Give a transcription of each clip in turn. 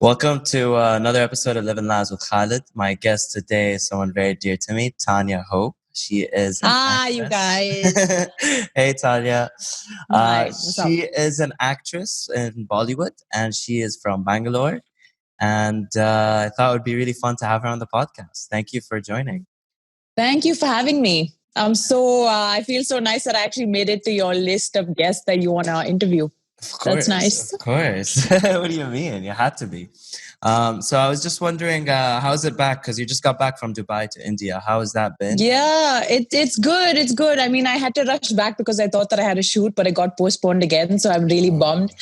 Welcome to another episode of Living Lives with Khalid. My guest today is someone very dear to me, Tanya Hope. She is an Hi, you actress. guys. Hey, Tanya. Hi, what's up? She is an actress in Bollywood and she is from Bangalore. And I thought it would be really fun to have her on the podcast. Thank you for joining. Thank you for having me. I feel so nice that I actually made it to your list of guests that you want to interview. That's nice. Of course. What do you mean? You had to be. So I was just wondering, how's it back? Because you just got back from Dubai to India. How has that been? Yeah, it's good. It's good. I mean, I had to rush back because I thought that I had a shoot, but it got postponed again. So I'm really bummed.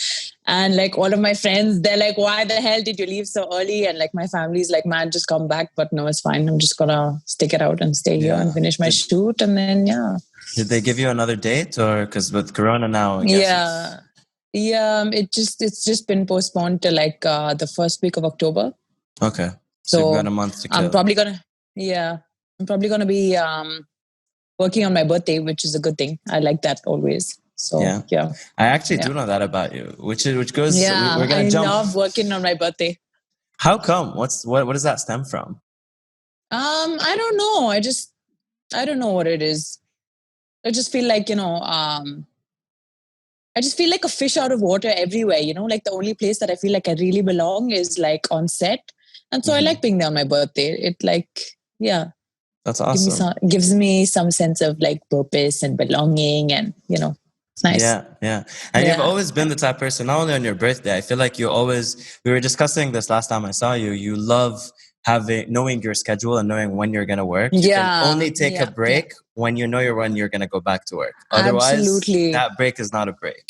And like all of my friends, they're like, why the hell did you leave so early? And like my family's like, man, just come back. But no, it's fine. I'm just going to stick it out and stay here and finish my shoot. And then, yeah. Did they give you another date? Or because with Corona now, I guess Yeah, it's just been postponed to like the first week of October. Okay. So you've got a month to kill. I'm probably gonna be working on my birthday, which is a good thing. I like that always. So yeah. I actually do know that about you, which goes. Yeah, we're gonna I jump. love working on my birthday. How come? What does that stem from? I don't know. I don't know what it is. I just feel like I just feel like a fish out of water everywhere, like the only place that I feel like I really belong is like on set. And so I like being there on my birthday. It that's awesome. Gives me some sense of like purpose and belonging and, it's nice. Yeah. And you've always been the type of person, not only on your birthday, I feel like we were discussing this last time I saw you, you love knowing your schedule and knowing when you're going to work. You can only take a break when you know when you're going to go back to work. Otherwise, that break is not a break.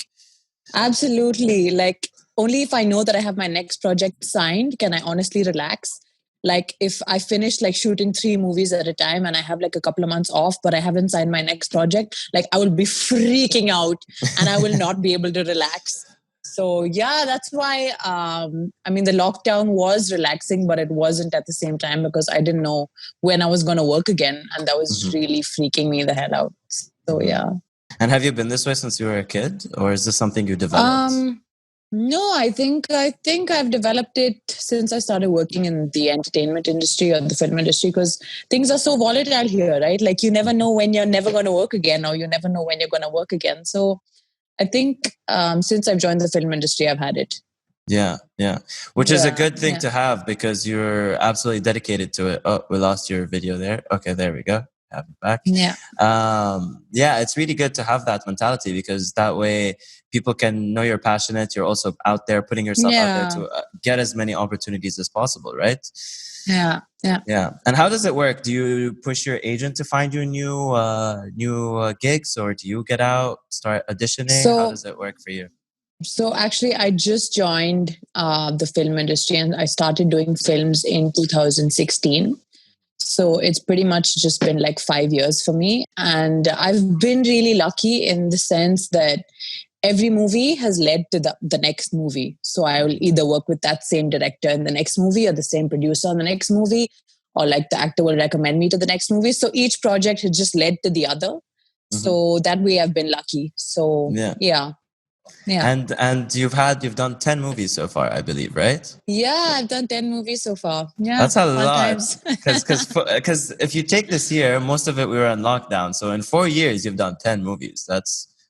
Absolutely. Like only if I know that I have my next project signed, can I honestly relax. Like if I finish like shooting 3 movies at a time and I have like a couple of months off, but I haven't signed my next project, like I will be freaking out and I will not be able to relax. So yeah, that's why, the lockdown was relaxing, but it wasn't at the same time because I didn't know when I was going to work again. And that was really freaking me the hell out. So yeah. And have you been this way since you were a kid, or is this something you developed? No, I think I've developed it since I started working in the entertainment industry or the film industry because things are so volatile here, right? Like you never know when you're never going to work again or you never know when you're going to work again. So I think since I've joined the film industry, I've had it. Yeah. Which is a good thing to have because you're absolutely dedicated to it. Oh, we lost your video there. Okay, there we go. Have it back. Yeah. It's really good to have that mentality because that way people can know you're passionate. You're also out there putting yourself out there to get as many opportunities as possible, right? Yeah. And how does it work? Do you push your agent to find you new gigs, or do you get out, start auditioning? How does it work for you? So actually, I just joined the film industry and I started doing films in 2016. So it's pretty much just been like 5 years for me. And I've been really lucky in the sense that every movie has led to the next movie. So I will either work with that same director in the next movie or the same producer in the next movie, or like the actor will recommend me to the next movie. So each project has just led to the other. So that way I've been lucky. So yeah. And you've done 10 movies so far, I believe, right? Yeah, I've done 10 movies so far. Yeah, that's a lot. Because if you take this year, most of it we were on lockdown. So in 4 years, you've done 10 movies.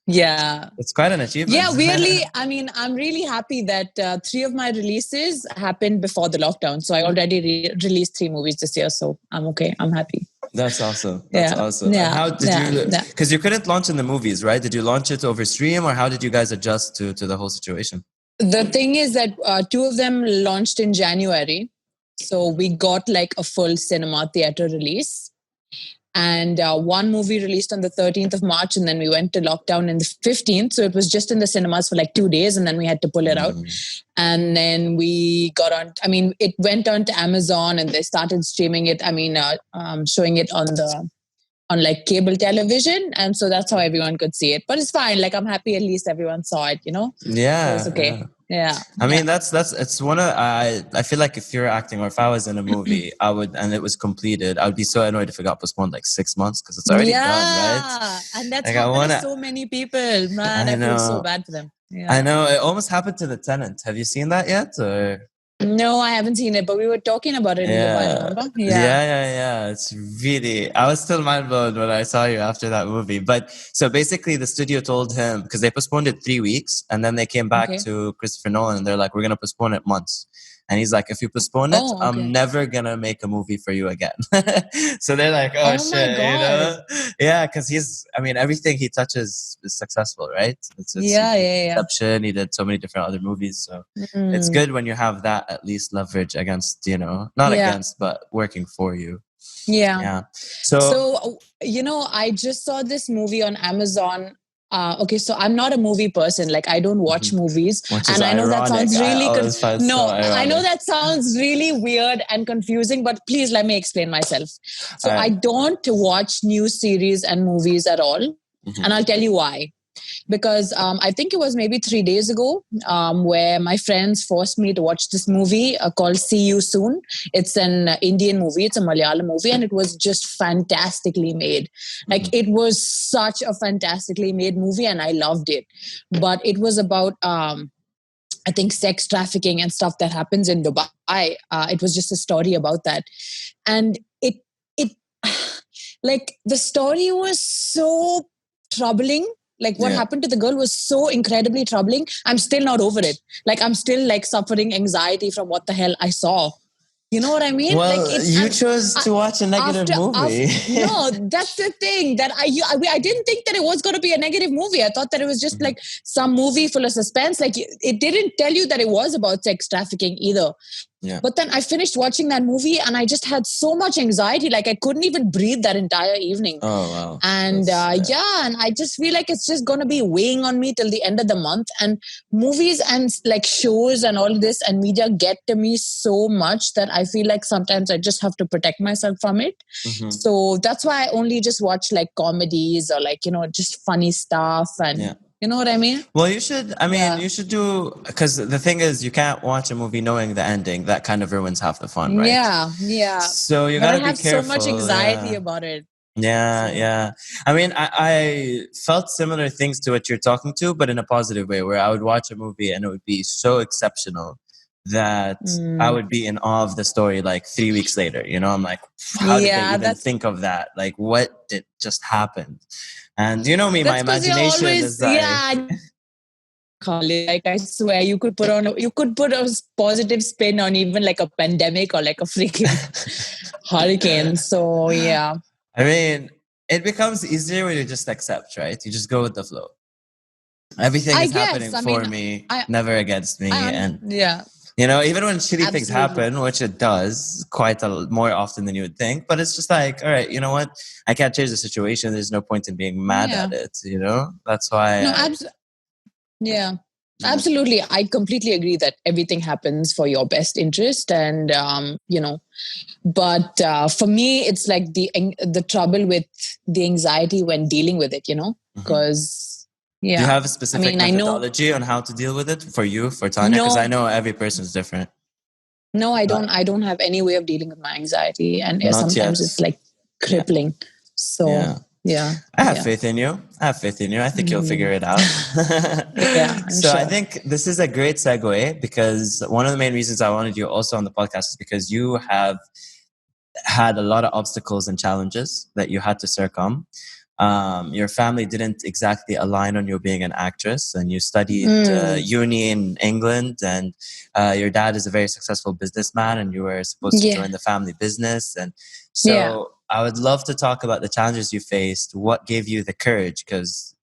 It's quite an achievement. Yeah, weirdly, I'm really happy that 3 of my releases happened before the lockdown. So I already released 3 movies this year. So I'm okay. I'm happy. That's awesome. Awesome. Yeah. And how did you, because you couldn't launch in the movies, right? Did you launch it over stream or how did you guys adjust to the whole situation? The thing is that 2 of them launched in January. So we got like a full cinema theater release. And 1 movie released on the 13th of March, and then we went to lockdown in the 15th. So it was just in the cinemas for like 2 days, and then we had to pull it out. And then we got on, it went on to Amazon, and they started streaming it. Showing it on like cable television. And so that's how everyone could see it. But it's fine. Like I'm happy at least everyone saw it, Yeah. So it's okay. Yeah. It's one of, I feel like if you're acting or if I was in a movie, and it was completed, I would be so annoyed if it got postponed like 6 months because it's already done, right? Yeah. And that's happened to so many people, man. I feel so bad for them. Yeah. I know. It almost happened to The Tenant. Have you seen that yet? Or? No, I haven't seen it, but we were talking about it in Dubai, remember? Yeah. It's really, I was still mind blown when I saw you after that movie. But so basically the studio told him, because they postponed it 3 weeks and then they came back to Christopher Nolan and they're like, we're going to postpone it months. And he's like, if you postpone it, I'm never going to make a movie for you again. So they're like, oh shit, my God. Yeah, because everything he touches is successful, right? It's Yeah. Inception, he did so many different other movies. So it's good when you have that at least leverage against, not against, but working for you. Yeah. So, I just saw this movie on Amazon. So I'm not a movie person. Like, I don't watch movies. And I know that sounds really... I know that sounds really weird and confusing, but please let me explain myself. So I don't watch new series and movies at all. And I'll tell you why. Because I think it was maybe 3 days ago where my friends forced me to watch this movie called See You Soon. It's an Indian movie. It's a Malayalam movie, and it was just fantastically made. Like, it was such a fantastically made movie, and I loved it. But it was about... I think sex trafficking and stuff that happens in Dubai. It was just a story about that. And it like, the story was so troubling. Like, what happened to the girl was so incredibly troubling. I'm still not over it. Like, I'm still like suffering anxiety from what the hell I saw. You know what I mean? Well, you chose to watch a negative movie. No, that's the thing, that I didn't think that it was going to be a negative movie. I thought that it was just like some movie full of suspense. Like, it didn't tell you that it was about sex trafficking either. Yeah. But then I finished watching that movie and I just had so much anxiety. Like, I couldn't even breathe that entire evening. Oh, wow. And and I just feel like it's just going to be weighing on me till the end of the month. And movies and like shows and all this and media get to me so much that I feel like sometimes I just have to protect myself from it. So that's why I only just watch like comedies or like, just funny stuff. And you know what I mean? Well, you should, you should do, because the thing is, you can't watch a movie knowing the ending. That kind of ruins half the fun, right? Yeah. So you gotta be careful. I have so much anxiety about it. Yeah. I felt similar things to what you're talking to, but in a positive way, where I would watch a movie and it would be so exceptional that I would be in awe of the story like 3 weeks later. I'm like, how did they even think of that? Like, what did just happen? And you know me, my imagination is like... Like, I swear, you could put a positive spin on even like a pandemic or like a freaking hurricane. So yeah. It becomes easier when you just accept, right? You just go with the flow. Everything is happening for me, never against me. Even when shitty things happen, which it does quite more often than you would think, but it's just like, all right, you know what? I can't change the situation. There's no point in being mad at it, That's why... Absolutely. I completely agree that everything happens for your best interest. And, but for me, it's like the trouble with the anxiety when dealing with it, because... Do you have a specific methodology on how to deal with it for you, for Tanya? Because I know every person is different. No, I don't. I don't have any way of dealing with my anxiety, and sometimes it's like crippling. So I have faith in you. I think you'll figure it out. I think this is a great segue, because one of the main reasons I wanted you also on the podcast is because you have had a lot of obstacles and challenges that you had to circum. Your family didn't exactly align on you being an actress, and you studied uni in England, and your dad is a very successful businessman, and you were supposed to join the family business. And so I would love to talk about the challenges you faced. What gave you the courage? Because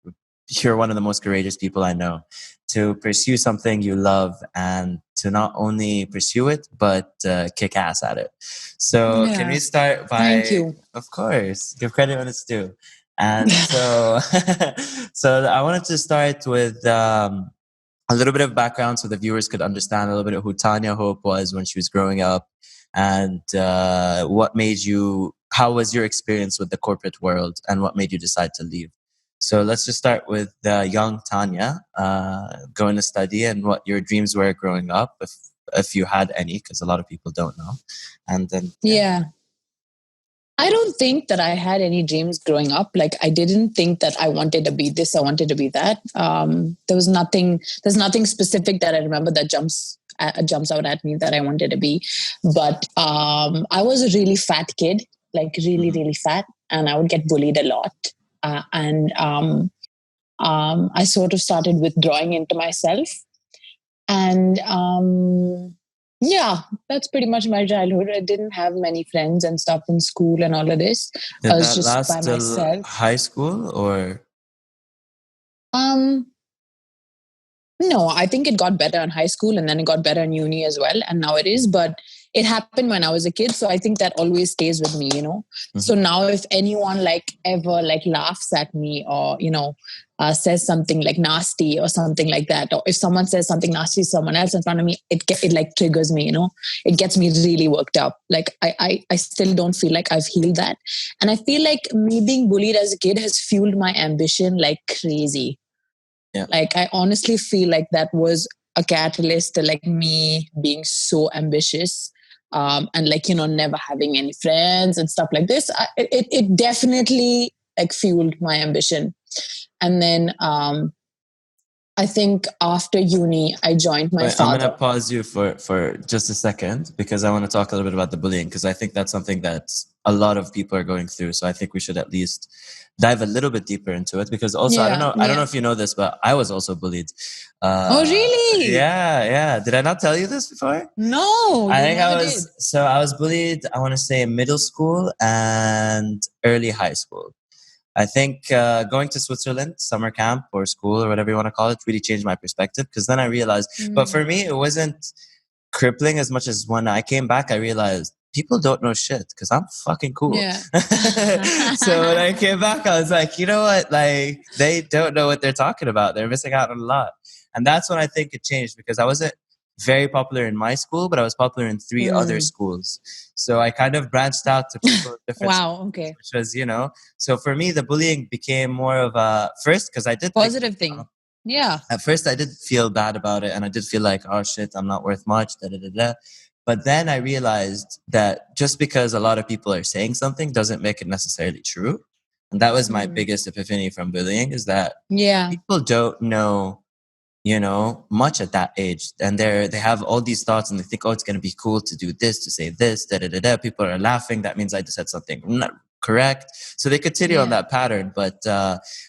you're one of the most courageous people I know, to pursue something you love and to not only pursue it, but kick ass at it. So can we start by... Thank you. Of course, give credit when it's due. And so I wanted to start with a little bit of background so the viewers could understand a little bit of who Tanya Hope was when she was growing up, and how was your experience with the corporate world, and what made you decide to leave. So let's just start with young Tanya going to study, and what your dreams were growing up, if you had any, because a lot of people don't know. And then I don't think that I had any dreams growing up. Like, I didn't think that I wanted to be this, I wanted to be that. There's nothing specific that I remember that jumps jumps out at me that I wanted to be. But I was a really fat kid, like really, really fat, and I would get bullied a lot. And I sort of started withdrawing into myself. And yeah, that's pretty much my childhood. I didn't have many friends and stuff in school and all of this. Did I was that just last by till myself. high school or? No, I think it got better in high school and then it got better in uni as well. And now it is, but it happened when I was a kid. So I think that always stays with me, you know? So now if anyone like ever like laughs at me or, you know, says something like nasty or something like that, or if someone says something nasty to someone else in front of me, it like triggers me, you know? It gets me really worked up. Like I still don't feel like I've healed that. And I feel like me being bullied as a kid has fueled my ambition like crazy. Yeah. Like I honestly feel like that was a catalyst to like me being so ambitious, and like, you know, never having any friends and stuff like this. It definitely like fueled my ambition. And then I think after uni, I joined my Wait, father. I'm going to pause you for just a second because I want to talk a little bit about the bullying, because I think that's something that a lot of people are going through. So I think we should at least dive a little bit deeper into it, because also I don't know if you know this, but I was also bullied. Oh really? Yeah. Did I not tell you this before? No, I think I was bullied, I want to say in middle school and early high school. I think going to Switzerland, summer camp or school or whatever you want to call it, really changed my perspective, because then I realized, but for me, it wasn't crippling as much as when I came back, I realized people don't know shit because I'm fucking cool. Yeah. So when I came back, I was like, you know what? Like, they don't know what they're talking about. They're missing out on a lot. And that's when I think it changed, because I wasn't very popular in my school, but I was popular in 3 other schools. So I kind of branched out to people with different schools, Okay. which was, you know, so for me, the bullying became more of a first, because I did positive thing. Yeah. At first, I did feel bad about it, and I did feel like, oh shit, I'm not worth much. Da da da da. But then I realized that just because a lot of people are saying something doesn't make it necessarily true. And that was my biggest epiphany from bullying, is that people don't know, you know, much at that age. And they have all these thoughts and they think, oh, it's going to be cool to do this, to say this, da da da da. People are laughing. That means I just said something not correct. So they continue on that pattern. But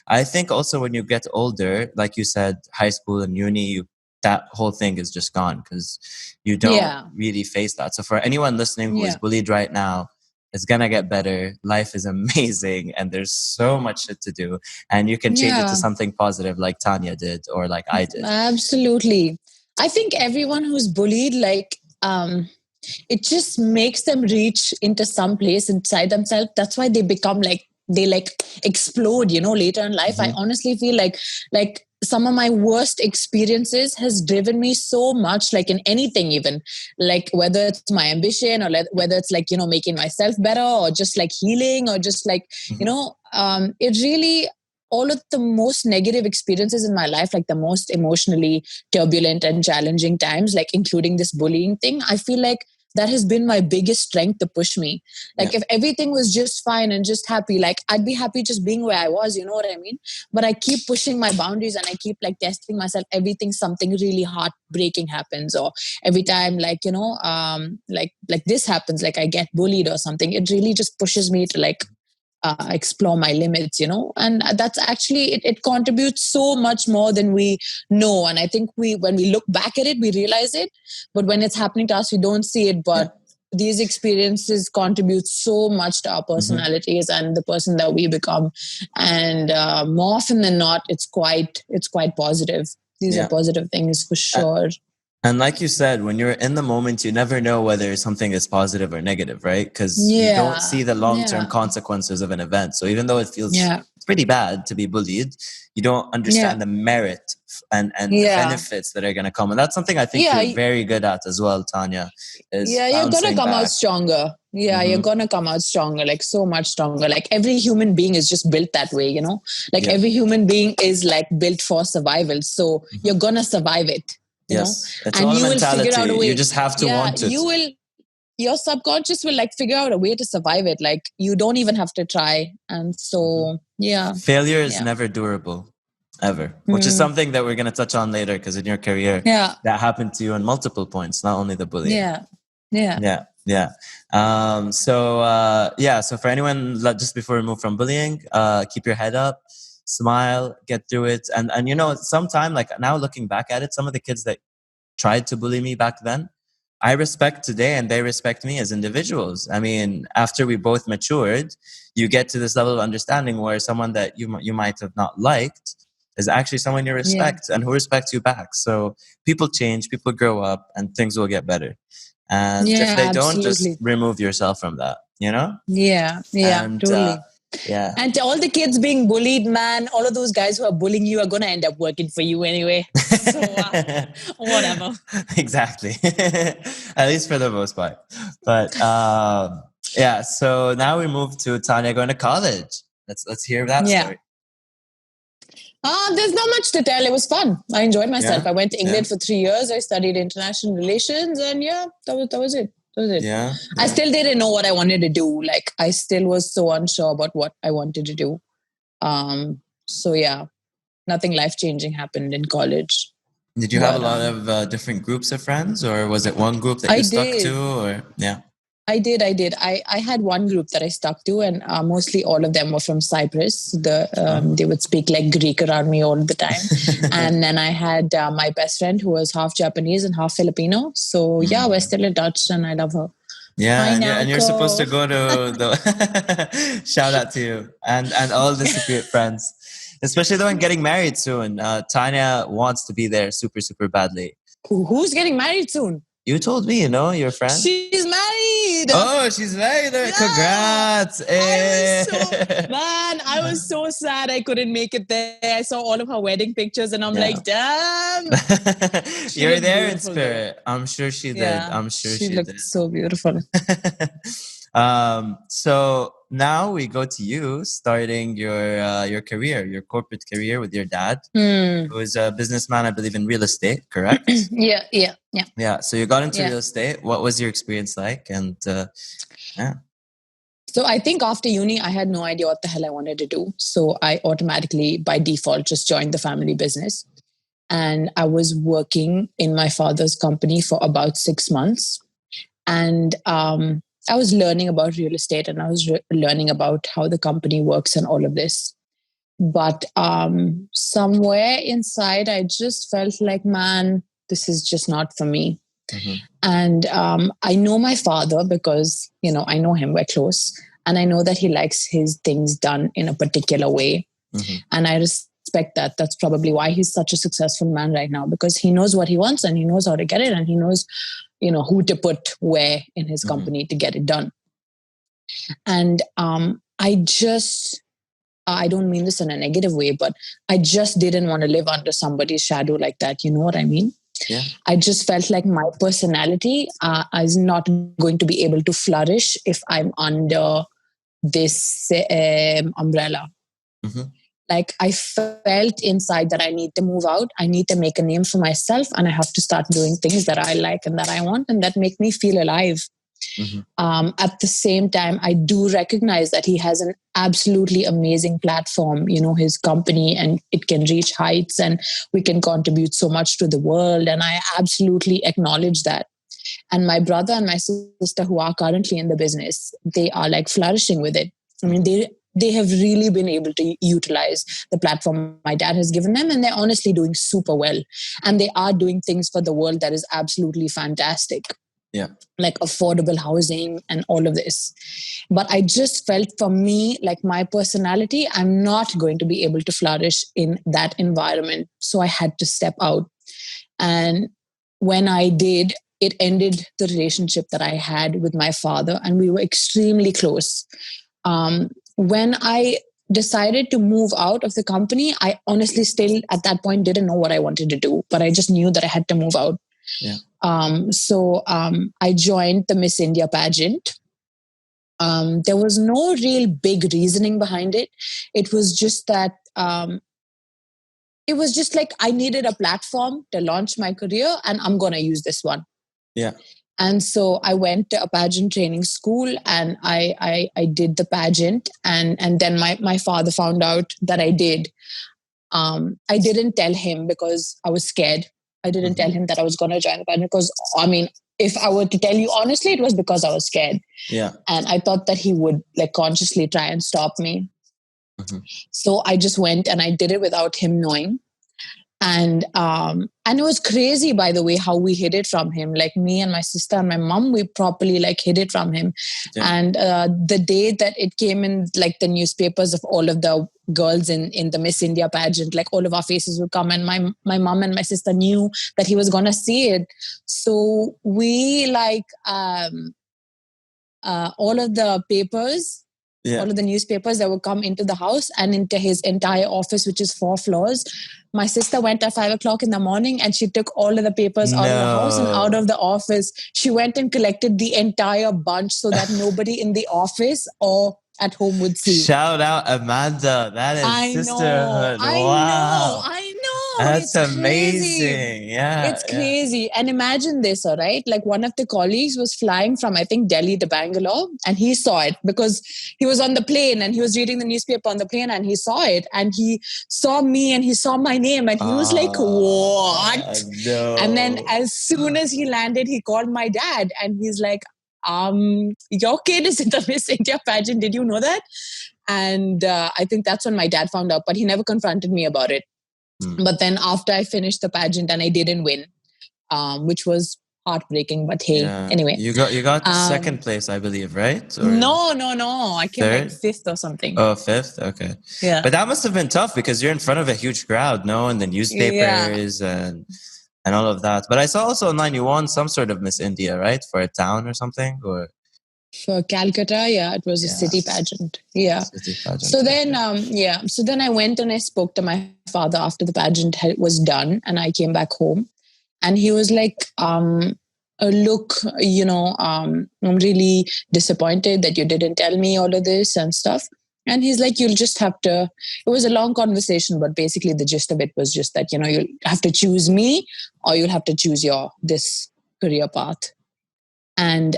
I think also when you get older, like you said, high school and uni, that whole thing is just gone because you don't really face that. So for anyone listening who is bullied right now, it's gonna get better. Life is amazing, and there's so much shit to do. And you can change it to something positive, like Tanya did, or like I did. Absolutely. I think everyone who's bullied, like, it just makes them reach into some place inside themselves. That's why they become like, they like explode, you know, later in life. I honestly feel like some of my worst experiences has driven me so much, like in anything, even like whether it's my ambition or whether it's like, you know, making myself better or just like healing or just like, you know, it really, all of the most negative experiences in my life, like the most emotionally turbulent and challenging times, like including this bullying thing, I feel like that has been my biggest strength to push me. Like if everything was just fine and just happy, like I'd be happy just being where I was, you know what I mean? But I keep pushing my boundaries and I keep like testing myself. Everything, something really heartbreaking happens, or every time like, you know, like this happens, like I get bullied or something, it really just pushes me to like explore my limits, you know, and that's actually it contributes so much more than we know. And I think when we look back at it, we realize it, but when it's happening to us, we don't see it. But these experiences contribute so much to our personalities and the person that we become. And more often than not, it's quite positive. These are positive things for sure. And like you said, when you're in the moment, you never know whether something is positive or negative, right? Because you don't see the long-term consequences of an event. So even though it feels pretty bad to be bullied, you don't understand the merit and the benefits that are going to come. And that's something I think you're very good at as well, Tanya. You're going to come out stronger. You're going to come out stronger, like so much stronger. Like every human being is just built that way, you know? Like every human being is like built for survival. So you're going to survive it. You know? It's all you mentality. Will figure out a way. You just have to want it. Your subconscious will like figure out a way to survive it. Like you don't even have to try. And so, failure is never durable. ever, which is something that we're going to touch on later, because in your career, that happened to you on multiple points, not only the bullying. So for anyone, just before we move from bullying, keep your head up, smile, get through it. And you know, sometime, like now looking back at it, some of the kids that tried to bully me back then, I respect today, and they respect me as individuals. I mean, after we both matured, you get to this level of understanding where someone that you might have not liked is actually someone you respect and who respects you back. So people change, people grow up, and things will get better. And if they don't, just remove yourself from that, you know? Totally. And all the kids being bullied, man, all of those guys who are bullying you are going to end up working for you anyway. So, whatever. Exactly. At least for the most part. But so now we move to Tanya going to college. Let's hear that story. There's not much to tell. It was fun. I enjoyed myself. I went to England for 3 years. I studied international relations, and that was it. I still didn't know what I wanted to do. Like, I still was so unsure about what I wanted to do. Nothing life-changing happened in college. Did you have a lot of different groups of friends, or was it one group that you stuck to? Or I did. I had one group that I stuck to, and mostly all of them were from Cyprus. They would speak like Greek around me all the time. And then I had my best friend who was half Japanese and half Filipino. So we're still in touch, and I love her. And you're supposed to go to the shout out to you and all the Cypriot friends, especially the one getting married soon. Tanya wants to be there super, super badly. Who's getting married soon? You told me, your friend. She's married. Oh, she's married. Yeah. Congrats. I was so sad I couldn't make it there. I saw all of her wedding pictures and I'm like, damn. You're there in spirit. I'm sure she did. I'm sure she looked did. So beautiful. So now we go to you starting your career, your corporate career with your dad, who is a businessman, I believe, in real estate, correct? Yeah. So you got into real estate. What was your experience like? And So I think after uni, I had no idea what the hell I wanted to do. So I automatically, by default, just joined the family business. And I was working in my father's company for about 6 months. And I was learning about real estate, and I was learning about how the company works and all of this. But somewhere inside, I just felt like, man, this is just not for me. Mm-hmm. And I know my father because, I know him, we're close. And I know that he likes his things done in a particular way. Mm-hmm. And I respect that. That's probably why he's such a successful man right now, because he knows what he wants and he knows how to get it, and he knows, who to put where in his company to get it done. And I don't mean this in a negative way, but I just didn't want to live under somebody's shadow like that. You know what I mean? Yeah. I just felt like my personality is not going to be able to flourish if I'm under this umbrella. Mm-hmm. Like, I felt inside that I need to move out. I need to make a name for myself, and I have to start doing things that I like and that I want and that make me feel alive. Mm-hmm. At the same time, I do recognize that he has an absolutely amazing platform, his company, and it can reach heights and we can contribute so much to the world. And I absolutely acknowledge that. And my brother and my sister, who are currently in the business, they are like flourishing with it. I mean, they have really been able to utilize the platform my dad has given them, and they're honestly doing super well. And they are doing things for the world that is absolutely fantastic. Yeah. Like affordable housing and all of this. But I just felt, for me, like my personality, I'm not going to be able to flourish in that environment. So I had to step out. And when I did, it ended the relationship that I had with my father, and we were extremely close. When I decided to move out of the company, I honestly still at that point didn't know what I wanted to do, but I just knew that I had to move out. Yeah. So I joined the Miss India pageant. There was no real big reasoning behind it. It was just that it was just like I needed a platform to launch my career, and I'm going to use this one. Yeah. And so I went to a pageant training school, and I did the pageant. And then my father found out that I did. I didn't tell him because I was scared. I didn't tell him that I was going to join the pageant because, I mean, if I were to tell you honestly, it was because I was scared. Yeah. And I thought that he would like consciously try and stop me. So I just went and I did it without him knowing. And it was crazy, by the way, how we hid it from him. Like me and my sister and my mom, we properly like hid it from him. Yeah. And the day that it came in like the newspapers of all of the girls in the Miss India pageant, like all of our faces would come, and my mom and my sister knew that he was gonna see it. So we like all of the papers. Yeah. All of the newspapers that would come into the house and into his entire office, which is 4 floors. My sister went at 5 o'clock in the morning and she took all of the papers out of the house and out of the office. She went and collected the entire bunch so that nobody in the office or at home would see. Shout out Amanda. That is sisterhood. Wow. I know. That's amazing. Yeah. It's crazy. And imagine this, all right? Like one of the colleagues was flying from, I think, Delhi to Bangalore, and he saw it because he was on the plane and he was reading the newspaper on the plane and he saw it and he saw me and he saw my name and he was like, what? No. And then as soon as he landed, he called my dad and he's like, your kid is in the Miss India pageant. Did you know that? And I think that's when my dad found out, but he never confronted me about it. But then after I finished the pageant and I didn't win, which was heartbreaking, but hey, anyway. You got second place, I believe, right? Or no. I came like 5th or something. Oh, 5th? Okay. Yeah. But that must have been tough because you're in front of a huge crowd, no? And the newspapers and all of that. But I saw also online you won some sort of Miss India, right? For a town or something? Or for Calcutta, it was a city pageant. Yeah. City pageant. So then, So then I went and I spoke to my father after the pageant was done, and I came back home, and he was like, "Look, I'm really disappointed that you didn't tell me all of this and stuff." And he's like, "You'll just have to." It was a long conversation, but basically the gist of it was just that you'll have to choose me, or you'll have to choose this career path, and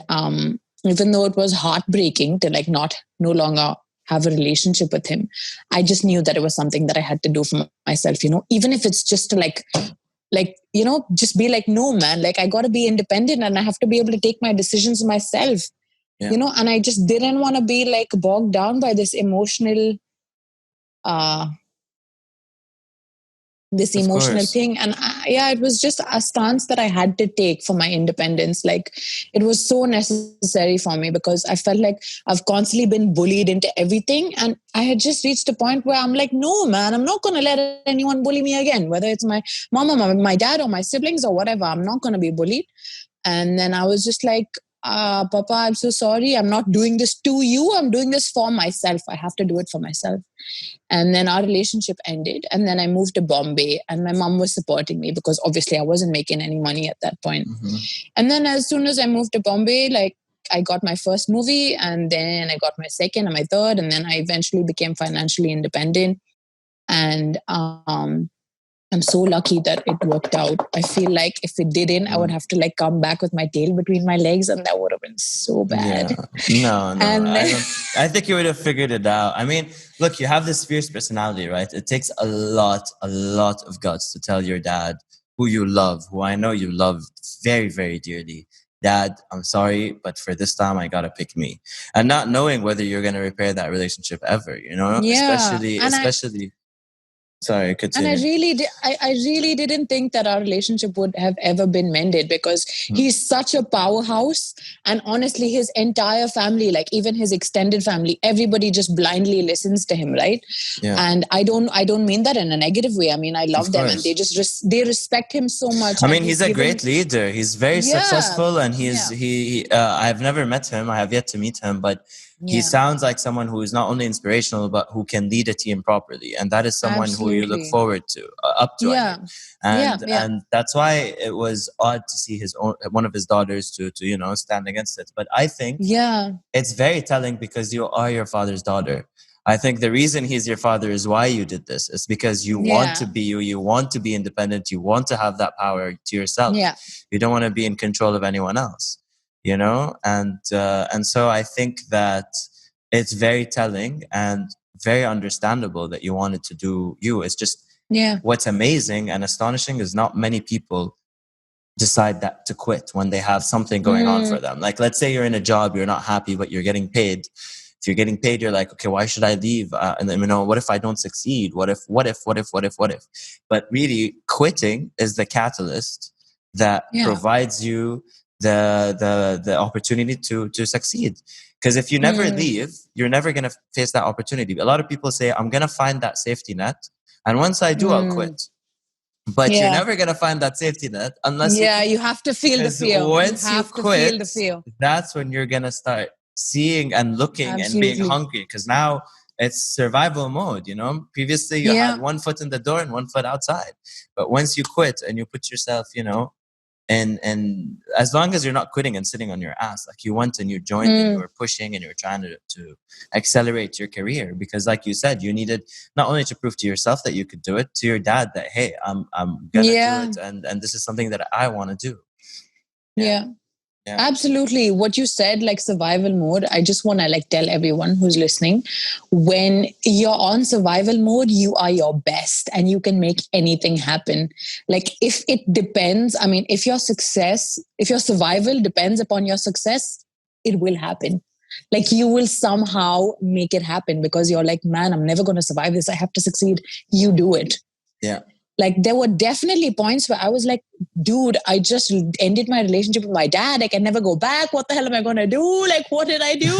even though it was heartbreaking to like no longer have a relationship with him, I just knew that it was something that I had to do for myself, even if it's just to just be like, no, man, like I got to be independent and I have to be able to take my decisions myself, and I just didn't want to be like bogged down by this emotional, thing. And it was just a stance that I had to take for my independence. Like it was so necessary for me because I felt like I've constantly been bullied into everything. And I had just reached a point where I'm like, no, man, I'm not going to let anyone bully me again, whether it's my mom or my dad or my siblings or whatever. I'm not going to be bullied. And then I was just like, Papa, I'm so sorry. I'm not doing this to you. I'm doing this for myself. I have to do it for myself. And then our relationship ended. And then I moved to Bombay and my mom was supporting me because obviously I wasn't making any money at that point. And then as soon as I moved to Bombay, like I got my first movie and then I got my second and my third. And then I eventually became financially independent. And I'm so lucky that it worked out. I feel like if it didn't, I would have to like come back with my tail between my legs and that would have been so bad. Yeah. No. I think you would have figured it out. I mean, look, you have this fierce personality, right? It takes a lot of guts to tell your dad who you love, who I know you love very, very dearly. Dad, I'm sorry, but for this time, I got to pick me. And not knowing whether you're going to repair that relationship ever, Yeah. Especially... Sorry, continue. And I really didn't think that our relationship would have ever been mended because he's such a powerhouse. And honestly, his entire family, like even his extended family, everybody just blindly listens to him, right? Yeah. And I don't mean that in a negative way. I mean, I love them and they just they respect him so much. I mean, he's a great leader. He's very successful, and I've never met him. I have yet to meet him, but he sounds like someone who is not only inspirational, but who can lead a team properly. And that is someone who you look forward to, up to. Yeah. I mean. And that's why it was odd to see one of his daughters to stand against it. But I think it's very telling because you are your father's daughter. I think the reason he's your father is why you did this. It's because you want to be you want to be independent, you want to have that power to yourself. Yeah. You don't want to be in control of anyone else. And so I think that it's very telling and very understandable that you wanted to do you. It's just what's amazing and astonishing is not many people decide that to quit when they have something going on for them. Like, let's say you're in a job, you're not happy, but you're getting paid. If you're getting paid, you're like, okay, why should I leave? And then, what if I don't succeed? What if? But really, quitting is the catalyst that provides you the opportunity to succeed. Because if you never leave, you're never going to face that opportunity. A lot of people say, I'm going to find that safety net. And once I do, I'll quit. But you're never going to find that safety net unless you have to feel the fear. Once you quit, that's when you're going to start seeing and looking and being hungry. Because now it's survival mode, Previously, you had one foot in the door and one foot outside. But once you quit and you put yourself, and as long as you're not quitting and sitting on your ass, like you went and you joined and you were pushing and you were trying to accelerate your career, because like you said, you needed not only to prove to yourself that you could do it, to your dad that, hey, I'm gonna do it, and this is something that I want to do. Yeah. Absolutely. What you said, like survival mode, I just want to tell everyone who's listening, when you're on survival mode, you are your best and you can make anything happen. Like if it depends, if your survival depends upon your success, it will happen. Like you will somehow make it happen because you're like, man, I'm never going to survive this. I have to succeed. You do it. Yeah. Like there were definitely points where I was like, dude, I just ended my relationship with my dad. I can never go back. What the hell am I going to do? Like, what did I do?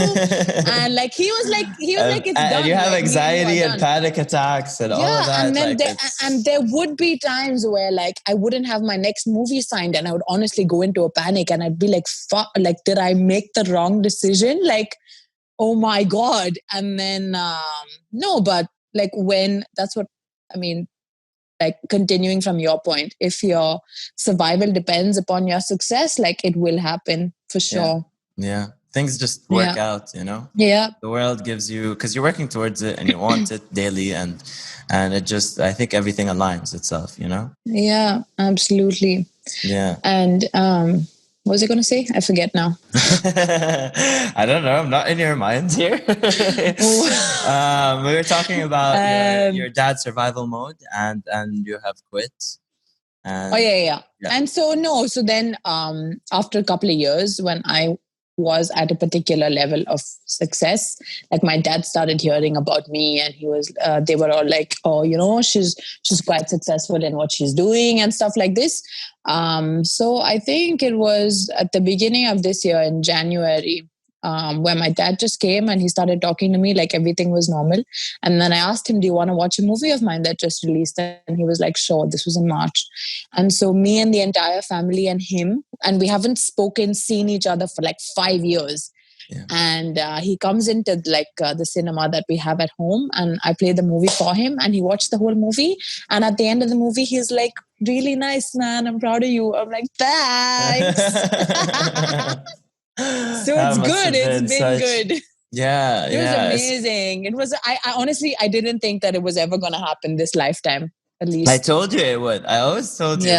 And he was like, it's done. And you have anxiety and panic attacks and all of that. And then there would be times where I wouldn't have my next movie signed and I would honestly go into a panic and I'd be like, fuck, did I make the wrong decision? Oh my God. And then, no, but that's what, continuing from your point, if your survival depends upon your success, it will happen for sure. Yeah. Things just work out, Yeah. The world gives you, because you're working towards it and you want it daily, and it just, I think everything aligns itself, Yeah, absolutely. Yeah. And what was I going to say? I forget now. I don't know. I'm not in your mind here. We were talking about your dad's survival mode, and you have quit. And, yeah. And so then after a couple of years, when I was at a particular level of success, my dad started hearing about me, and they were all like, oh, she's quite successful in what she's doing and stuff like this. So I think it was at the beginning of this year in January, where my dad just came and he started talking to me like everything was normal. And then I asked him, do you want to watch a movie of mine that just released? And he was like, sure. This was in March. And so me and the entire family and him, and we haven't seen each other for 5 years. Yeah. And he comes into the cinema that we have at home, and I play the movie for him, and he watched the whole movie. And at the end of the movie, he's like, really nice, man. I'm proud of you. I'm like, thanks. So it's good. It's been good. Yeah. It was amazing. It was, I honestly, I didn't think that it was ever going to happen this lifetime, at least. I told you it would. I always told you,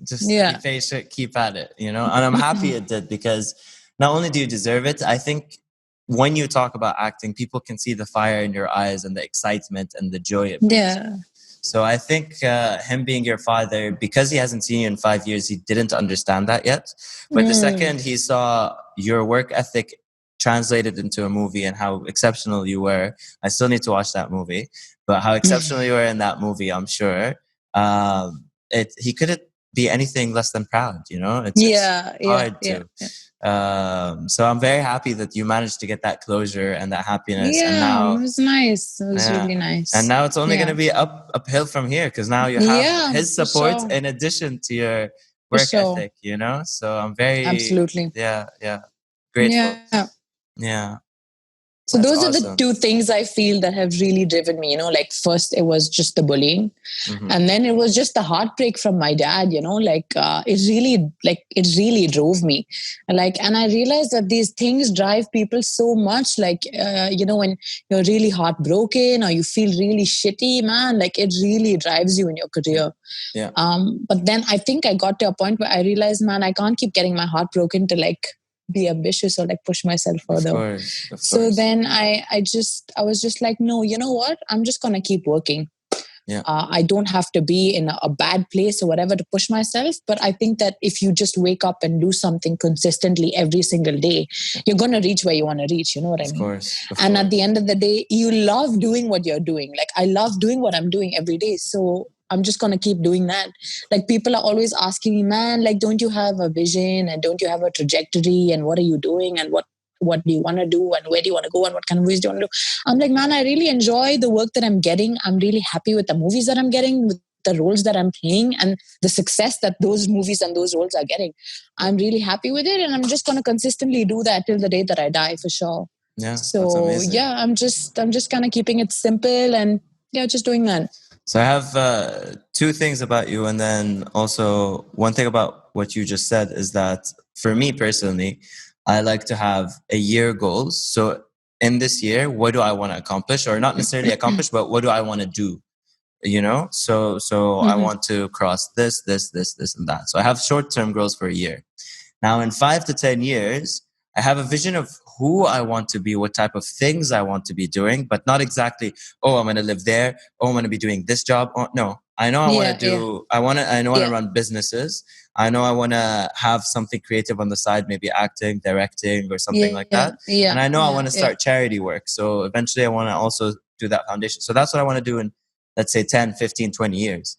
just be patient, keep at it, And I'm happy it did, because not only do you deserve it, I think when you talk about acting, people can see the fire in your eyes and the excitement and the joy it brings. Yeah. So I think him being your father, because he hasn't seen you in 5 years, he didn't understand that yet. But the second he saw your work ethic translated into a movie and how exceptional you were, I still need to watch that movie, but how exceptional you were in that movie, I'm sure, he couldn't be anything less than proud, It's hard to. So I'm very happy that you managed to get that closure and that happiness. Yeah, and now, it was nice. It was really nice. And now it's only going to be uphill from here, because now you have his support in addition to your work ethic, So I'm very absolutely grateful. Yeah. So those are the two things I feel that have really driven me, first it was just the bullying, and then it was just the heartbreak from my dad, it really drove me. And I realized that these things drive people so much, when you're really heartbroken or you feel really shitty, man, it really drives you in your career. Yeah. But then I think I got to a point where I realized, man, I can't keep getting my heart broken to be ambitious or push myself further. Of course. So then I was just like, no, you know what? I'm just going to keep working. Yeah. I don't have to be in a bad place or whatever to push myself. But I think that if you just wake up and do something consistently every single day, you're going to reach where you want to reach. You know what I mean? And at the end of the day, you love doing what you're doing. Like, I love doing what I'm doing every day. So I'm just going to keep doing that. Like, people are always asking me, man, like, don't you have a vision and don't you have a trajectory and what are you doing and what do you want to do and where do you want to go and what kind of movies do you want to do? I'm like, man, I really enjoy the work that I'm getting. I'm really happy with the movies that I'm getting, with the roles that I'm playing and the success that those movies and those roles are getting. I'm really happy with it. And I'm just going to consistently do that till the day that I die, for sure. Yeah. So yeah, I'm just kind of keeping it simple and yeah, just doing that. So I have two things about you. And then also one thing about what you just said is that for me personally, I like to have a year goals. So in this year, what do I want to accomplish, or not necessarily accomplish, but what do I want to do? You know, so I want to cross this, and that. So I have short-term goals for a year. Now in 5 to 10 years, I have a vision of who I want to be, what type of things I want to be doing, but not exactly, oh, I'm going to live there. Oh, I'm going to be doing this job. Oh, no, I know I want to do, I want to run businesses. I know I want to have something creative on the side, maybe acting, directing or something like that. And I know I want to start charity work. So eventually I want to also do that foundation. So that's what I want to do in, let's say 10, 15, 20 years.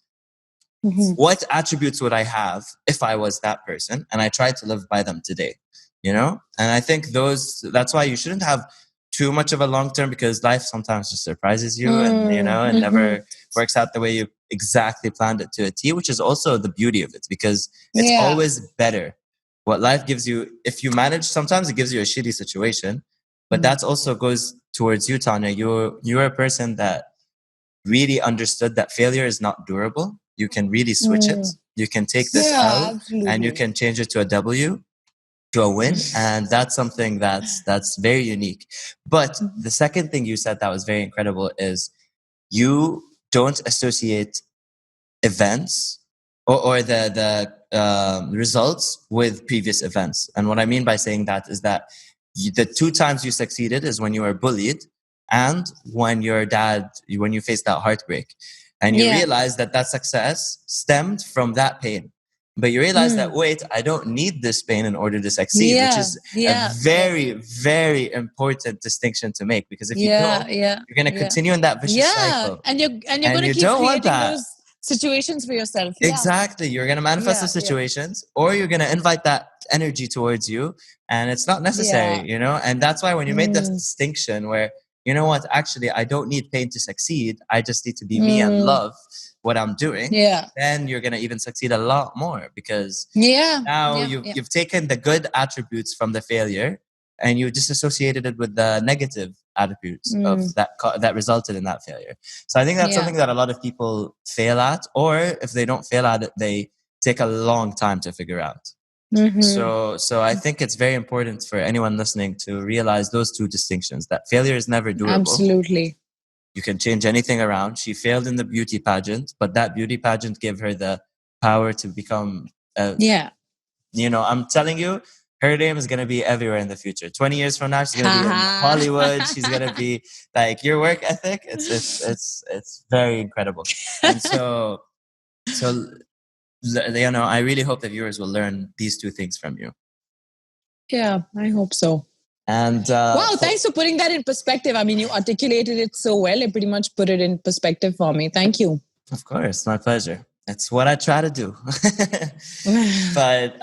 What attributes would I have if I was that person? And I try to live by them today, you know? And I think that's why you shouldn't have too much of a long term, because life sometimes just surprises you and, you know, it never works out the way you exactly planned it to a T, which is also the beauty of it, because it's always better. What life gives you, if you manage, sometimes it gives you a shitty situation, but that's also goes towards you, Tanya. You're a person that really understood that failure is not durable. You can really switch it. You can take this L and you can change it to a W, to a win. And that's something that's very unique. But the second thing you said that was very incredible is you don't associate events or the results with previous events. And what I mean by saying that is that the 2 times you succeeded is when you were bullied and when when you faced that heartbreak. And you realize that success stemmed from that pain. But you realize that, wait, I don't need this pain in order to succeed, which is a very, very important distinction to make. Because if you don't, you're going to continue in that vicious cycle. And you're going to keep creating those situations for yourself. Exactly. You're going to manifest the situations or you're going to invite that energy towards you. And it's not necessary, you know? And that's why when you made that distinction where, you know what, actually, I don't need pain to succeed. I just need to be me and love what I'm doing. Then you're going to even succeed a lot more, because now you've taken the good attributes from the failure and you disassociated it with the negative attributes of that resulted in that failure. So I think that's something that a lot of people fail at, or if they don't fail at it, they take a long time to figure out. So I think it's very important for anyone listening to realize those two distinctions, that failure is never durable. Absolutely. You can change anything around. She failed in the beauty pageant, but that beauty pageant gave her the power to become you know, I'm telling you, her name is going to be everywhere in the future. 20 years from now, she's going to be in Hollywood. She's going to be like, your work ethic, it's very incredible. And so, you know, I really hope that viewers will learn these two things from you. Yeah, I hope so. And wow, thanks for putting that in perspective. I mean, you articulated it so well. It pretty much put it in perspective for me. Thank you. Of course, my pleasure. That's what I try to do. But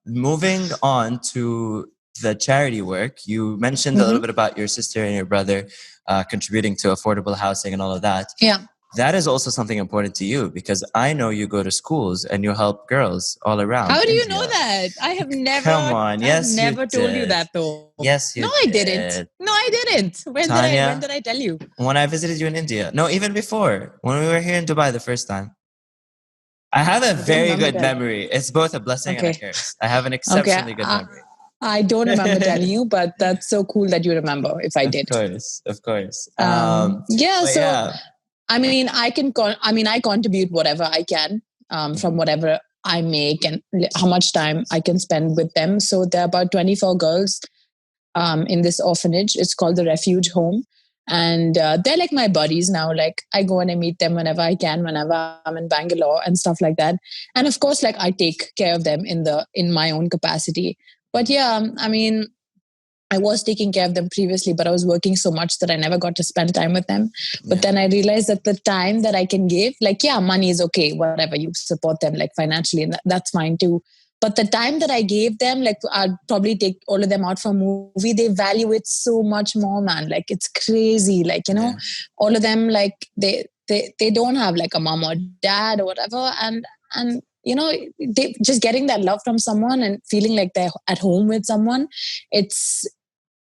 moving on to the charity work, you mentioned a little bit about your sister and your brother contributing to affordable housing and all of that. Yeah. That is also something important to you, because I know you go to schools and you help girls all around. How do you know that? I have never. Come on, yes, I've never told you that though. Yes, you did. I didn't. No, I didn't. When did I tell you? When I visited you in India. No, even before, when we were here in Dubai the first time. I have a very good memory. It's both a blessing and a curse. I have an exceptionally good memory. I don't remember telling you, but that's so cool that you remember if I did. Of course. I mean, I contribute whatever I can from whatever I make and how much time I can spend with them. So there are about 24 girls in this orphanage. It's called the Refuge Home. And they're like my buddies now. Like I go and I meet them whenever I can, whenever I'm in Bangalore and stuff like that. And of course, like I take care of them in my own capacity. But yeah, I mean, I was taking care of them previously, but I was working so much that I never got to spend time with them. But then I realized that the time that I can give, like, yeah, money is okay, whatever, you support them like financially, and that's fine too. But the time that I gave them, like I'd probably take all of them out for a movie, they value it so much more, man. Like it's crazy. Like, you know, all of them, like they don't have like a mom or dad or whatever. And you know, they just getting that love from someone and feeling like they're at home with someone. It's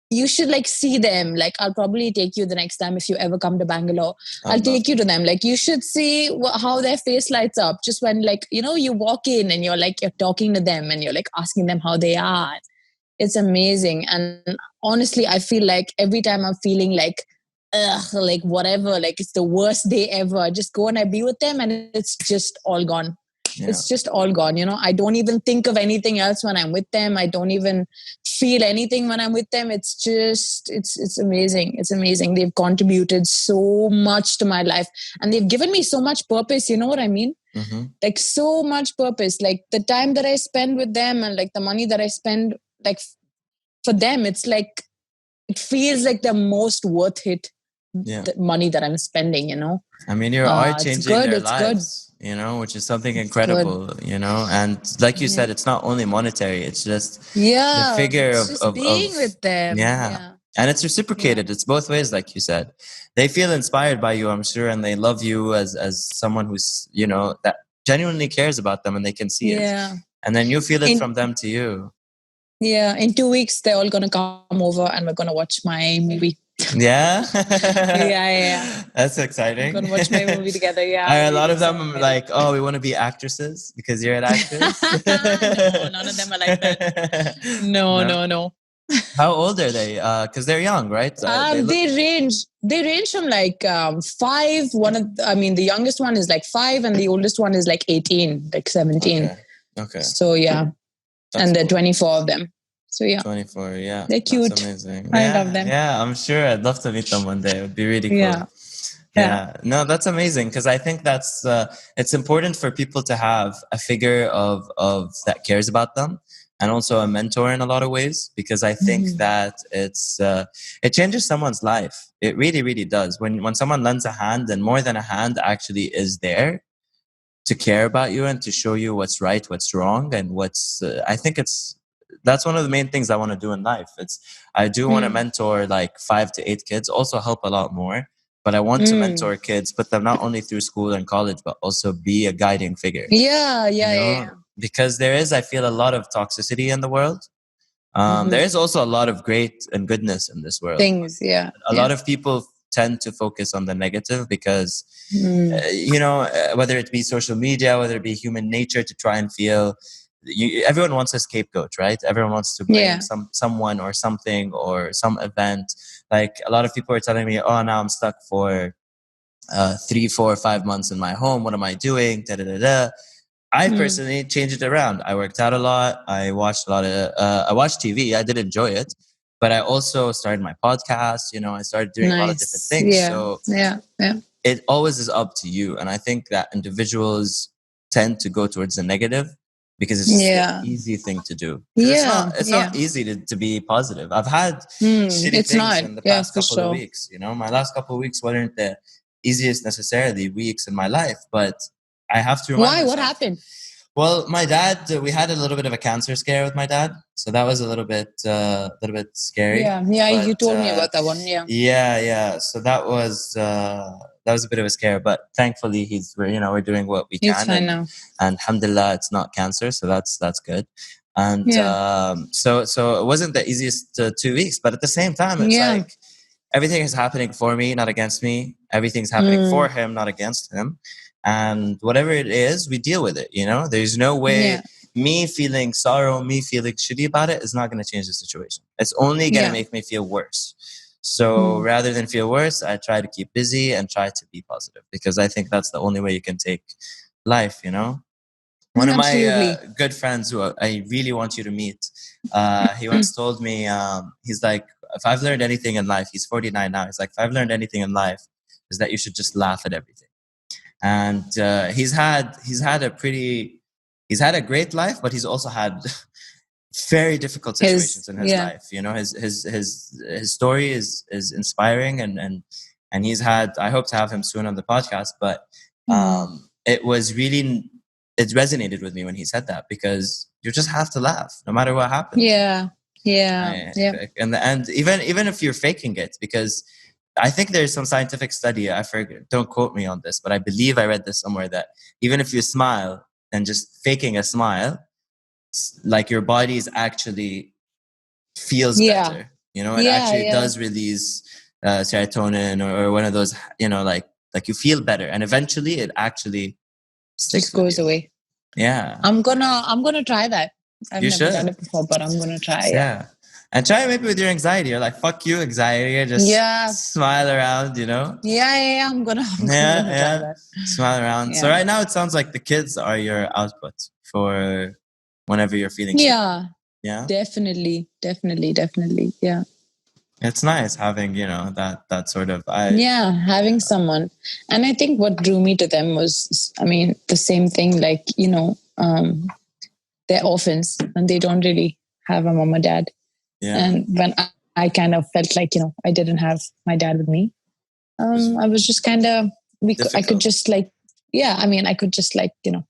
you should like see them. Like I'll probably take you the next time if you ever come to Bangalore. I'll take you to them. Like you should see how their face lights up just when, like, you know, you walk in and you're talking to them and you're like asking them how they are. It's amazing. And honestly, I feel like every time I'm feeling like like whatever, like it's the worst day ever, I just go and I be with them and it's just all gone. It's just all gone. You know, I don't even think of anything else when I'm with them. I don't even feel anything when I'm with them. It's just, it's amazing. It's amazing. They've contributed so much to my life and they've given me so much purpose. You know what I mean? Mm-hmm. Like so much purpose. Like the time that I spend with them and like the money that I spend, like for them, it's like, it feels like the most worth it. The money that I'm spending, you know. I mean, you are changing their it's lives, you know, which is something incredible, you know. And like you said, it's not only monetary; it's just the figure of being with them. And it's reciprocated. It's both ways, like you said. They feel inspired by you, I'm sure, and they love you as someone who's, you know, that genuinely cares about them, and they can see it. And then you feel it from them to you. Yeah, in 2 weeks they're all gonna come over and we're gonna watch my movie. Yeah. yeah. That's exciting. We're gonna watch my movie together. Yeah. A lot of them are like, oh, we want to be actresses because you're an actress. No, none of them are like that. No. How old are they? Because they're young, right? They range from like 5. The youngest one is like 5, and the oldest one is like 18, like 17. Okay. So yeah, and there are 24 of them. So yeah, 24. Yeah, they're cute. That's amazing. I love them. Yeah, I'm sure I'd love to meet them one day. It would be really cool. Yeah. No, that's amazing because I think that's it's important for people to have a figure of that cares about them and also a mentor in a lot of ways because I think that it changes someone's life. It really, really does. When someone lends a hand and more than a hand actually is there to care about you and to show you what's right, what's wrong, and I think that's one of the main things I want to do in life. I do want to mentor like 5 to 8 kids, also help a lot more. But I want to mentor kids, put them not only through school and college, but also be a guiding figure. Yeah. Because there is, I feel, a lot of toxicity in the world. There is also a lot of great and goodness in this world. A lot of people tend to focus on the negative because, whether it be social media, whether it be human nature to try and feel, everyone wants a scapegoat, right? Everyone wants to blame someone or something or some event. Like a lot of people are telling me, oh, now I'm stuck for 3, 4, 5 months in my home. What am I doing? I personally changed it around. I worked out a lot. I watched a lot of, I watched TV. I did enjoy it. But I also started my podcast. I started doing a lot of different things. It always is up to you. And I think that individuals tend to go towards the negative because it's just an easy thing to do. It's not easy to be positive. I've had shitty things in the past couple of weeks. My last couple of weeks weren't the easiest necessarily weeks in my life, but I have to remind myself. What happened? Well, my dad, we had a little bit of a cancer scare with my dad. So that was a little bit scary. Yeah, but, you told me about that one. Yeah. So that was a bit of a scare, but thankfully we're doing what we can. He's fine now. And alhamdulillah, it's not cancer, so that's good. And so it wasn't the easiest 2 weeks, but at the same time, it's like everything is happening for me, not against me. Everything's happening for him, not against him. And whatever it is, we deal with it. There's no way me feeling sorrow, me feeling shitty about it is not going to change the situation. It's only going to make me feel worse. So rather than feel worse, I try to keep busy and try to be positive because I think that's the only way you can take life, One of my Absolutely. good friends who I really want you to meet, he once told me, he's like, if I've learned anything in life, he's 49 now. He's like, if I've learned anything in life, is that you should just laugh at everything. And he's had a great life, but he's also had very difficult situations in his life. You know, his story is inspiring, and he's had. I hope to have him soon on the podcast, but it was really. It resonated with me when he said that, because you just have to laugh no matter what happens. Yeah. In the end, even if you're faking it, because I think there's some scientific study, I forget, don't quote me on this, but I believe I read this somewhere, that even if you smile and just faking a smile, like your body is actually feels better. You know, it actually does release serotonin or one of those, you know, like you feel better, and eventually it actually just goes away. Yeah. I'm gonna try that. I've never done it before, but I'm gonna try. Yeah. And try maybe with your anxiety. You're like, fuck you, anxiety. Just smile around, you know? Yeah. I'm gonna try that. Smile around. Yeah. So right now it sounds like the kids are your output for whenever you're feeling sick. Yeah. Definitely. Yeah. It's nice having, you know, that sort of having someone. And I think what drew me to them was, I mean, the same thing, like, you know, they're orphans and they don't really have a mom or dad. Yeah. And when I kind of felt like, you know, I didn't have my dad with me, I was just kind of, I could just like, I could just like, you know,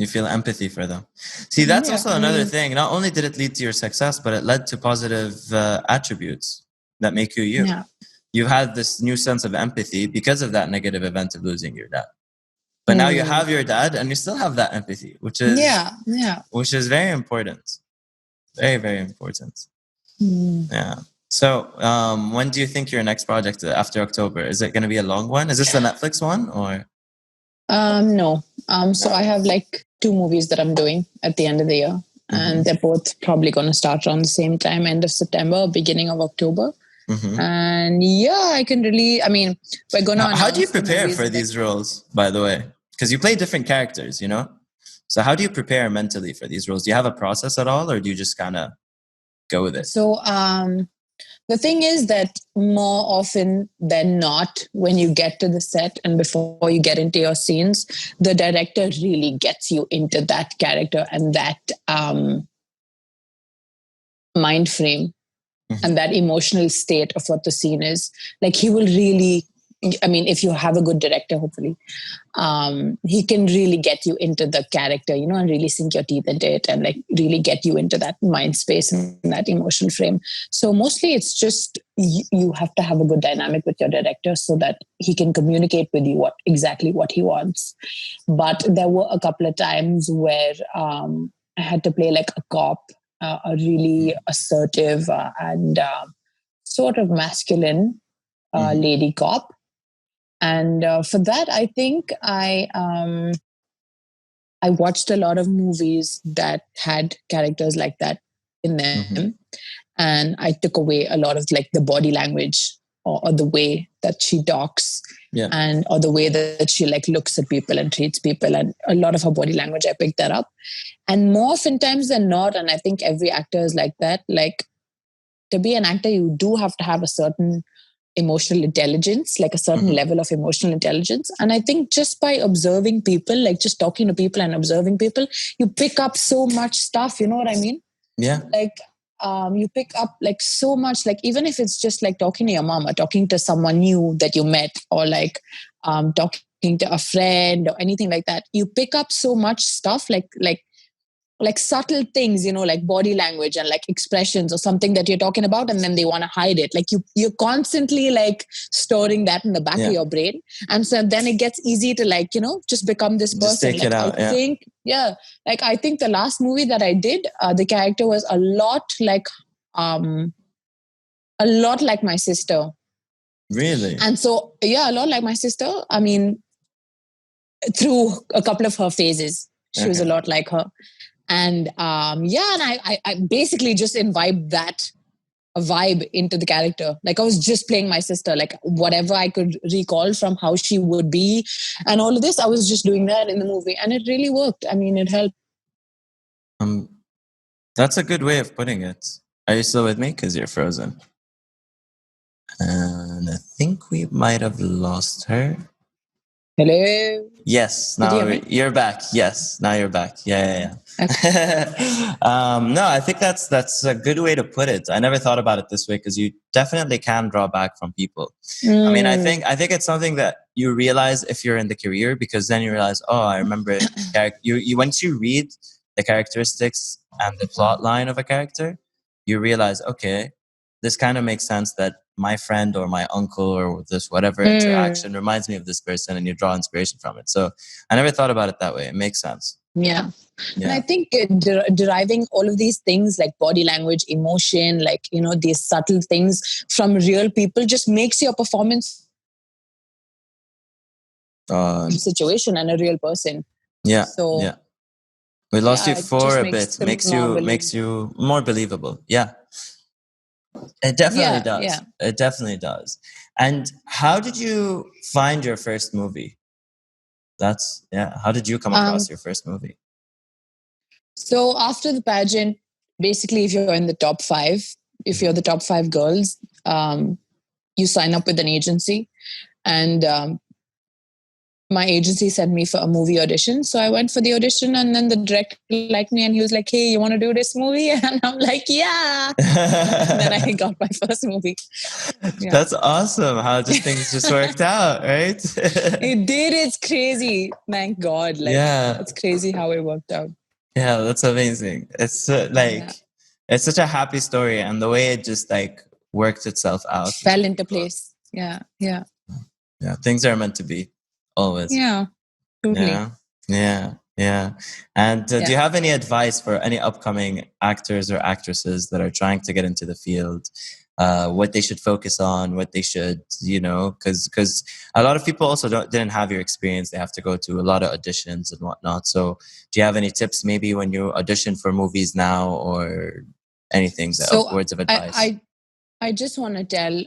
you feel empathy for them. See, that's also another thing. Not only did it lead to your success, but it led to positive attributes that make you you. Yeah. You've had this new sense of empathy because of that negative event of losing your dad. But now you have your dad and you still have that empathy, which is which is very important. Very, very important. Yeah. So when do you think your next project after October? Is it going to be a long one? Is this the Netflix one or? No. So I have like 2 movies that I'm doing at the end of the year. And they're both probably going to start around the same time, end of September, beginning of October. And I can really, I mean, we're going to. How do you prepare for these roles, by the way? Because you play different characters, you know? So how do you prepare mentally for these roles? Do you have a process at all, or do you just kind of go with it? So the thing is that more often than not, when you get to the set and before you get into your scenes, the director really gets you into that character and that mind frame and that emotional state of what the scene is. Like he will really, I mean, if you have a good director, hopefully, he can really get you into the character, you know, and really sink your teeth into it and like really get you into that mind space and that emotion frame. So mostly it's just you have to have a good dynamic with your director so that he can communicate with you exactly what he wants. But there were a couple of times where I had to play like a cop, a really assertive and sort of masculine lady cop. And for that, I think I watched a lot of movies that had characters like that in them. And I took away a lot of like the body language or the way that she talks and or the way that she like looks at people and treats people. And a lot of her body language, I picked that up. And more oftentimes than not, and I think every actor is like that, like to be an actor, you do have to have a certain emotional intelligence, like a certain level of emotional intelligence. And I think just by observing people, like just talking to people and observing people, you pick up so much stuff. You know what I mean? Yeah. Like you pick up like so much, like even if it's just like talking to your mom or talking to someone new that you met or like talking to a friend or anything like that, you pick up so much stuff like subtle things, you know, like body language and like expressions or something that you're talking about, and then they want to hide it. Like you're constantly like storing that in the back of your brain. And so then it gets easy to like, you know, just become this person. Just take it out. I think the last movie that I did, the character was a lot like my sister. Really? And so, a lot like my sister. I mean, through a couple of her phases, she was a lot like her. And and I basically just imbibed that a vibe into the character. Like I was just playing my sister, like whatever I could recall from how she would be and all of this, I was just doing that in the movie. And it really worked. I mean, it helped. That's a good way of putting it. Are you still with me? Because you're frozen. And I think we might have lost her. Hello? Yes, now you're back. Yes, now you're back. Yeah. Okay. No, I think that's a good way to put it. I never thought about it this way because you definitely can draw back from people. I mean, I think it's something that you realize if you're in the career, because then you realize, oh, I remember you once you read the characteristics and the plot line of a character, you realize, okay, this kind of makes sense that my friend or my uncle or this whatever interaction reminds me of this person, and you draw inspiration from it. So I never thought about it that way. It makes sense. Yeah. And I think deriving all of these things like body language, emotion, like, you know, these subtle things from real people just makes your performance situation and a real person. Yeah. So yeah. We lost you for a bit. Makes you more believable. Yeah. It definitely does. Yeah. It definitely does. And how did you find your first movie? How did you come across your first movie? So after the pageant, basically, if you're in the top 5, if you're the top 5 girls, you sign up with an agency. And my agency sent me for a movie audition. So I went for the audition, and then the director liked me and he was like, hey, you want to do this movie? And I'm like, yeah. And then I got my first movie. Yeah. That's awesome how just things just worked out, right? It did. It's crazy. Thank God. Like, it's crazy how it worked out. Yeah, that's amazing. It's it's such a happy story, and the way it just like worked itself out. Fell into place. Yeah. Yeah. Things are meant to be. Always. Yeah, totally. Yeah. And do you have any advice for any upcoming actors or actresses that are trying to get into the field? What they should focus on, what they should, because a lot of people also didn't have your experience. They have to go to a lot of auditions and whatnot. So do you have any tips maybe when you audition for movies now or anything, words of advice? I just want to tell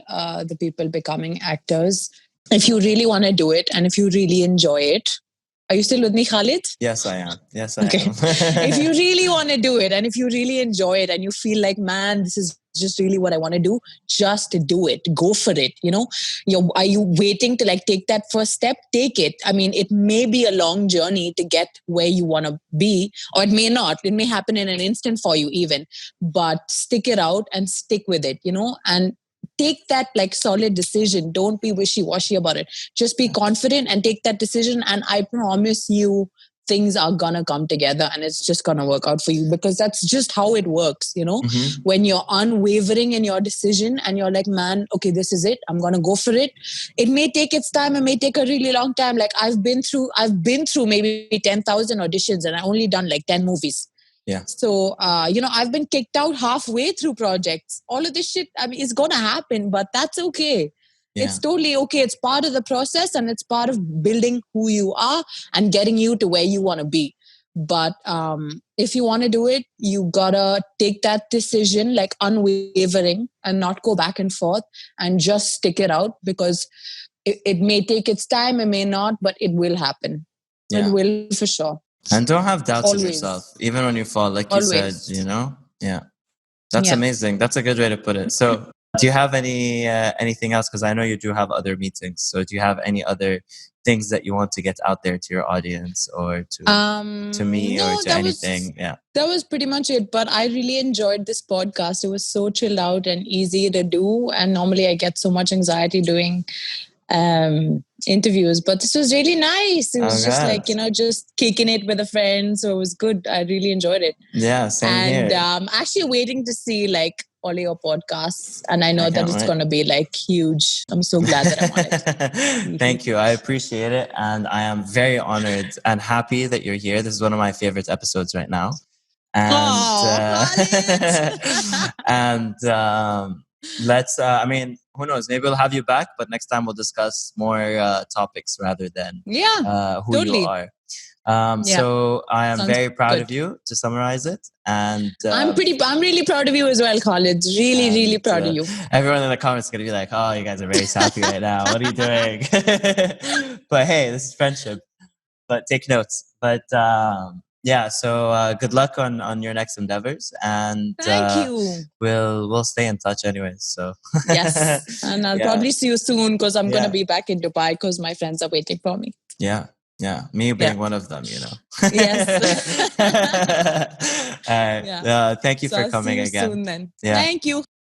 the people becoming actors, if you really want to do it and if you really enjoy it. Are you still with me, Khalid? Yes, I am. I am. If you really want to do it and if you really enjoy it and you feel like, man, this is just really what I want to do, just do it. Go for it. Are you waiting to like take that first step? Take it. I mean, it may be a long journey to get where you want to be, or it may not. It may happen in an instant for you even, but stick it out and stick with it, and take that like solid decision. Don't be wishy-washy about it. Just be confident and take that decision. And I promise you, things are gonna come together and it's just gonna work out for you, because that's just how it works, when you're unwavering in your decision and you're like, man, okay, this is it, I'm gonna go for it. It may take its time, it may take a really long time. Like I've been through maybe 10,000 auditions and I only done like 10 movies. Yeah. So, I've been kicked out halfway through projects. All of this shit, I mean, it's gonna happen, but that's okay. Yeah. It's totally okay. It's part of the process and it's part of building who you are and getting you to where you want to be. But if you want to do it, you gotta take that decision like unwavering and not go back and forth and just stick it out, because it may take its time, it may not, but it will happen. Yeah. It will for sure. And don't have doubts in yourself, even when you fall, like you said, Yeah. That's amazing. That's a good way to put it. So do you have anything else? Because I know you do have other meetings. So do you have any other things that you want to get out there to your audience or to me or to anything? That was pretty much it. But I really enjoyed this podcast. It was so chilled out and easy to do. And normally I get so much anxiety doing interviews, but this was really nice. It was just like, just kicking it with a friend. So it was good. I really enjoyed it. Yeah, same here. And actually waiting to see like all your podcasts. And I know that it's going to be like huge. I'm so glad that I'm on it. Thank you. I appreciate it. And I am very honored and happy that you're here. This is one of my favorite episodes right now. And, let's, who knows, maybe we'll have you back, but next time we'll discuss more topics rather than who you are. So I am Sounds very proud good. of you, to summarize it. And I'm really proud of you as well, Khalid. Really proud of you. Everyone in the comments is going to be like, oh, you guys are very sappy right now. What are you doing? But hey, this is friendship. But take notes. But yeah, so good luck on your next endeavors. And thank you. We'll stay in touch anyways. So yes. And I'll probably see you soon because I'm going to be back in Dubai because my friends are waiting for me. Yeah. Yeah, me being one of them, yes. Thank you for coming see you again. soon then. Thank you.